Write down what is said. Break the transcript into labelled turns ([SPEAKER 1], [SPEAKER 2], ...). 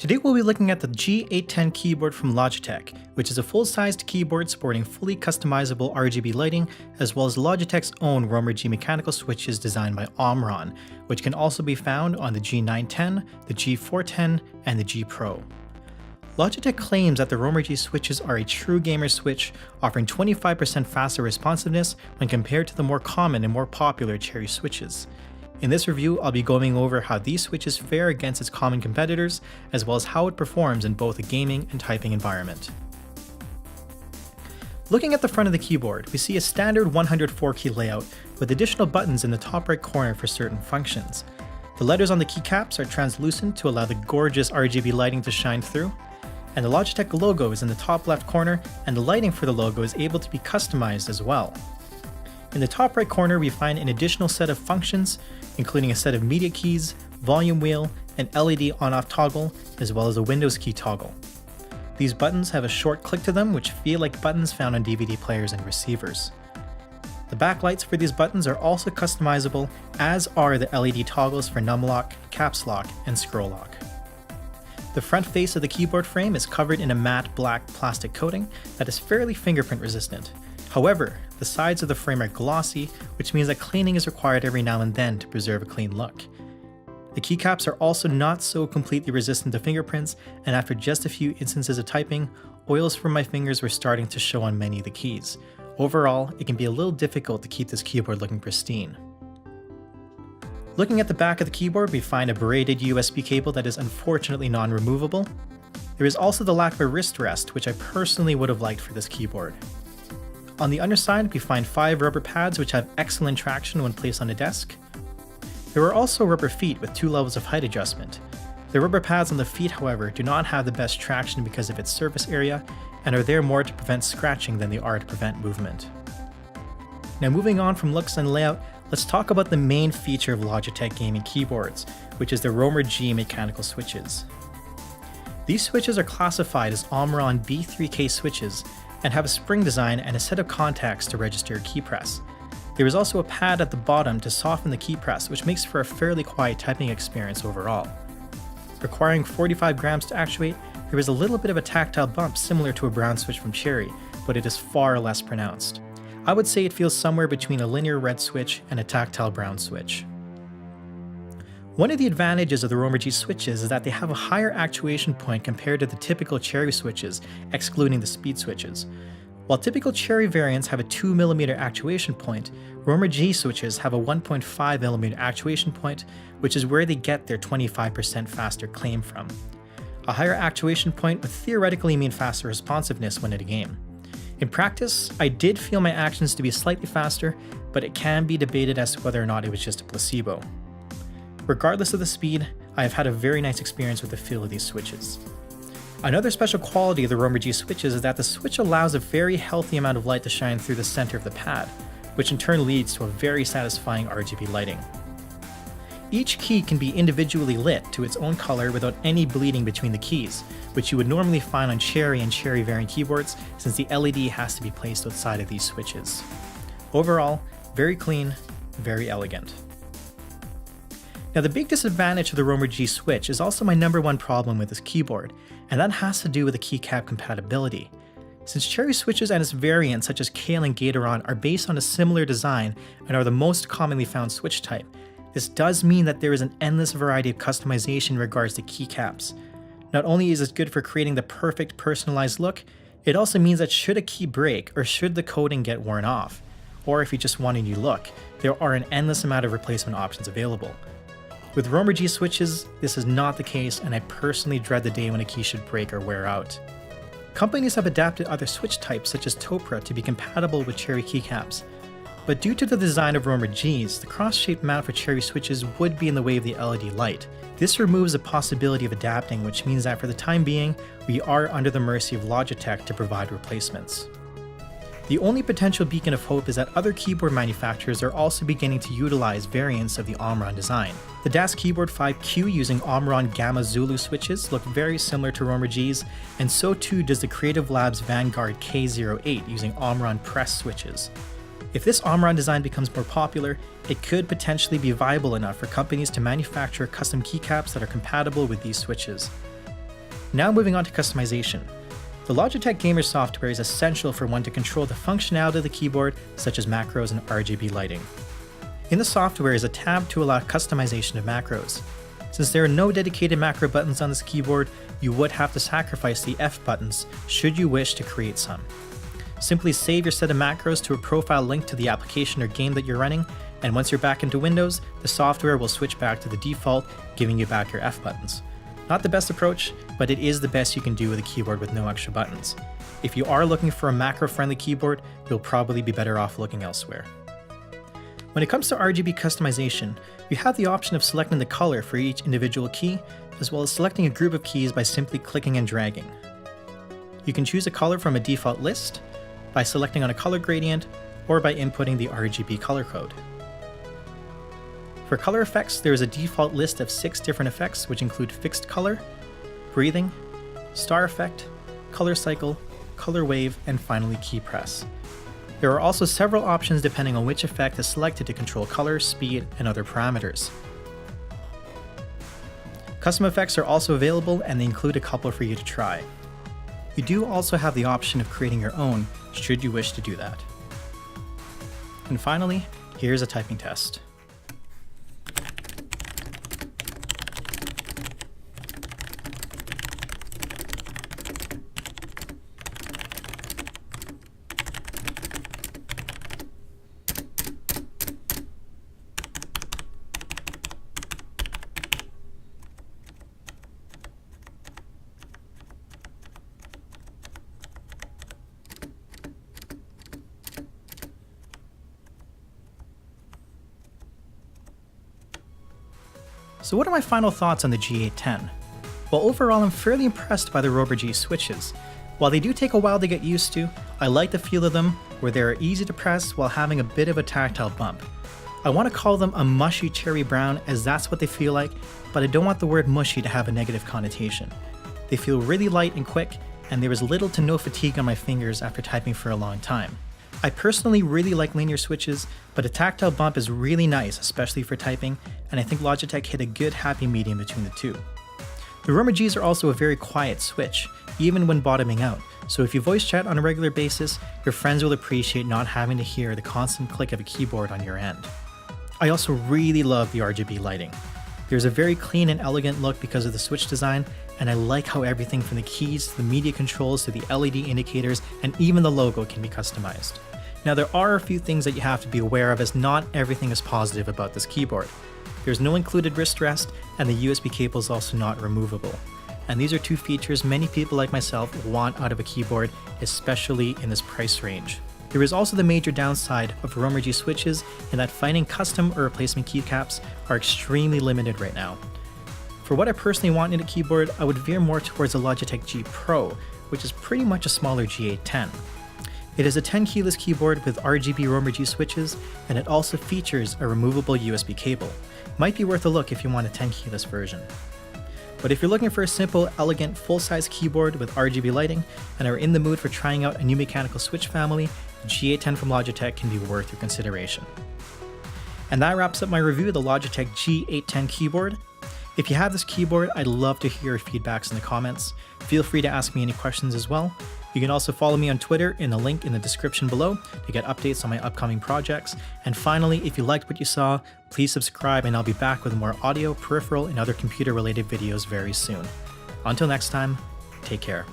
[SPEAKER 1] Today we'll be looking at the G810 keyboard from Logitech, which is a full-sized keyboard sporting fully customizable RGB lighting, as well as Logitech's own Romer G mechanical switches designed by Omron, which can also be found on the G910, the G410, and the G Pro. Logitech claims that the Romer G switches are a true gamer switch, offering 25% faster responsiveness when compared to the more common and more popular Cherry switches. In this review, I'll be going over how these switches fare against its common competitors, as well as how it performs in both a gaming and typing environment. Looking at the front of the keyboard, we see a standard 104 key layout with additional buttons in the top right corner for certain functions. The letters on the keycaps are translucent to allow the gorgeous RGB lighting to shine through, and the Logitech logo is in the top left corner, and the lighting for the logo is able to be customized as well. In the top right corner, we find an additional set of functions, including a set of media keys, volume wheel, an LED on-off toggle, as well as a Windows key toggle. These buttons have a short click to them, which feel like buttons found on DVD players and receivers. The backlights for these buttons are also customizable, as are the LED toggles for numlock, caps lock, and scroll lock. The front face of the keyboard frame is covered in a matte black plastic coating that is fairly fingerprint resistant. However, the sides of the frame are glossy, which means that cleaning is required every now and then to preserve a clean look. The keycaps are also not so completely resistant to fingerprints, and after just a few instances of typing, oils from my fingers were starting to show on many of the keys. Overall, it can be a little difficult to keep this keyboard looking pristine. Looking at the back of the keyboard, we find a braided USB cable that is unfortunately non-removable. There is also the lack of a wrist rest, which I personally would have liked for this keyboard. On the underside, we find 5 rubber pads which have excellent traction when placed on a desk. There are also rubber feet with 2 levels of height adjustment. The rubber pads on the feet, however, do not have the best traction because of its surface area and are there more to prevent scratching than they are to prevent movement. Now moving on from looks and layout, let's talk about the main feature of Logitech gaming keyboards, which is the Romer G mechanical switches. These switches are classified as Omron B3K switches and have a spring design and a set of contacts to register a key press. There is also a pad at the bottom to soften the key press, which makes for a fairly quiet typing experience overall. Requiring 45 grams to actuate, there is a little bit of a tactile bump similar to a brown switch from Cherry, but it is far less pronounced. I would say it feels somewhere between a linear red switch and a tactile brown switch. One of the advantages of the Romer G switches is that they have a higher actuation point compared to the typical Cherry switches, excluding the speed switches. While typical Cherry variants have a 2mm actuation point, Romer G switches have a 1.5mm actuation point, which is where they get their 25% faster claim from. A higher actuation point would theoretically mean faster responsiveness when in a game. In practice, I did feel my actions to be slightly faster, but it can be debated as to whether or not it was just a placebo. Regardless of the speed, I have had a very nice experience with the feel of these switches. Another special quality of the Romer G switches is that the switch allows a very healthy amount of light to shine through the center of the pad, which in turn leads to a very satisfying RGB lighting. Each key can be individually lit to its own color without any bleeding between the keys, which you would normally find on Cherry and Cherry variant keyboards since the LED has to be placed outside of these switches. Overall, very clean, very elegant. Now the big disadvantage of the Romer G switch is also my #1 problem with this keyboard, and that has to do with the keycap compatibility. Since Cherry switches and its variants such as Kale and Gatoron are based on a similar design and are the most commonly found switch type, this does mean that there is an endless variety of customization in regards to keycaps. Not only is this good for creating the perfect personalized look, it also means that should a key break or should the coating get worn off, or if you just want a new look, there are an endless amount of replacement options available. With Romer G switches, this is not the case, and I personally dread the day when a key should break or wear out. Companies have adapted other switch types such as tofertech to be compatible with Cherry keycaps, but due to the design of Romer Gs, the cross-shaped mount for Cherry switches would be in the way of the LED light. This removes the possibility of adapting, which means that for the time being, we are under the mercy of Logitech to provide replacements. The only potential beacon of hope is that other keyboard manufacturers are also beginning to utilize variants of the Omron design. The DAS Keyboard 5Q using Omron Gamma Zulu switches look very similar to Romer Gs, and so too does the Creative Labs Vanguard K08 using Omron Press switches. If this Omron design becomes more popular, it could potentially be viable enough for companies to manufacture custom keycaps that are compatible with these switches. Now moving on to customization. The Logitech gamer software is essential for one to control the functionality of the keyboard, such as macros and RGB lighting. In the software is a tab to allow customization of macros. Since there are no dedicated macro buttons on this keyboard, you would have to sacrifice the F buttons should you wish to create some. Simply save your set of macros to a profile linked to the application or game that you're running, and once you're back into Windows, the software will switch back to the default, giving you back your F buttons. Not the best approach, but it is the best you can do with a keyboard with no extra buttons. If you are looking for a macro-friendly keyboard, you'll probably be better off looking elsewhere. When it comes to RGB customization, you have the option of selecting the color for each individual key, as well as selecting a group of keys by simply clicking and dragging. You can choose a color from a default list, by selecting on a color gradient, or by inputting the RGB color code. For color effects, there is a default list of 6 different effects, which include fixed color, breathing, star effect, color cycle, color wave, and finally key press. There are also several options depending on which effect is selected to control color, speed, and other parameters. Custom effects are also available, and they include a couple for you to try. You do also have the option of creating your own, should you wish to do that. And finally, here's a typing test. So what are my final thoughts on the G810? Well, overall I'm fairly impressed by the Rover G switches. While they do take a while to get used to, I like the feel of them, where they are easy to press while having a bit of a tactile bump. I want to call them a mushy cherry brown, as that's what they feel like, but I don't want the word mushy to have a negative connotation. They feel really light and quick, and there is little to no fatigue on my fingers after typing for a long time. I personally really like linear switches, but a tactile bump is really nice, especially for typing, and I think Logitech hit a good happy medium between the two. The Rover Gs are also a very quiet switch, even when bottoming out, so if you voice chat on a regular basis, your friends will appreciate not having to hear the constant click of a keyboard on your end. I also really love the RGB lighting. There's a very clean and elegant look because of the switch design, and I like how everything from the keys to the media controls to the LED indicators and even the logo can be customized. Now there are a few things that you have to be aware of, as not everything is positive about this keyboard. There's no included wrist rest, and the USB cable is also not removable. And these are two features many people like myself want out of a keyboard, especially in this price range. There is also the major downside of Rover G switches in that finding custom or replacement keycaps are extremely limited right now. For what I personally want in a keyboard, I would veer more towards a Logitech G Pro, which is pretty much a smaller G810. It is a 10 keyless keyboard with RGB Rover G switches, and it also features a removable USB cable. Might be worth a look if you want a 10 keyless version. But if you're looking for a simple, elegant, full-size keyboard with RGB lighting and are in the mood for trying out a new mechanical switch family, the G810 from Logitech can be worth your consideration. And that wraps up my review of the Logitech G810 keyboard. If you have this keyboard, I'd love to hear your feedbacks in the comments. Feel free to ask me any questions as well. You can also follow me on Twitter in the link in the description below to get updates on my upcoming projects. And finally, if you liked what you saw, please subscribe, and I'll be back with more audio, peripheral, and other computer-related videos very soon. Until next time, take care.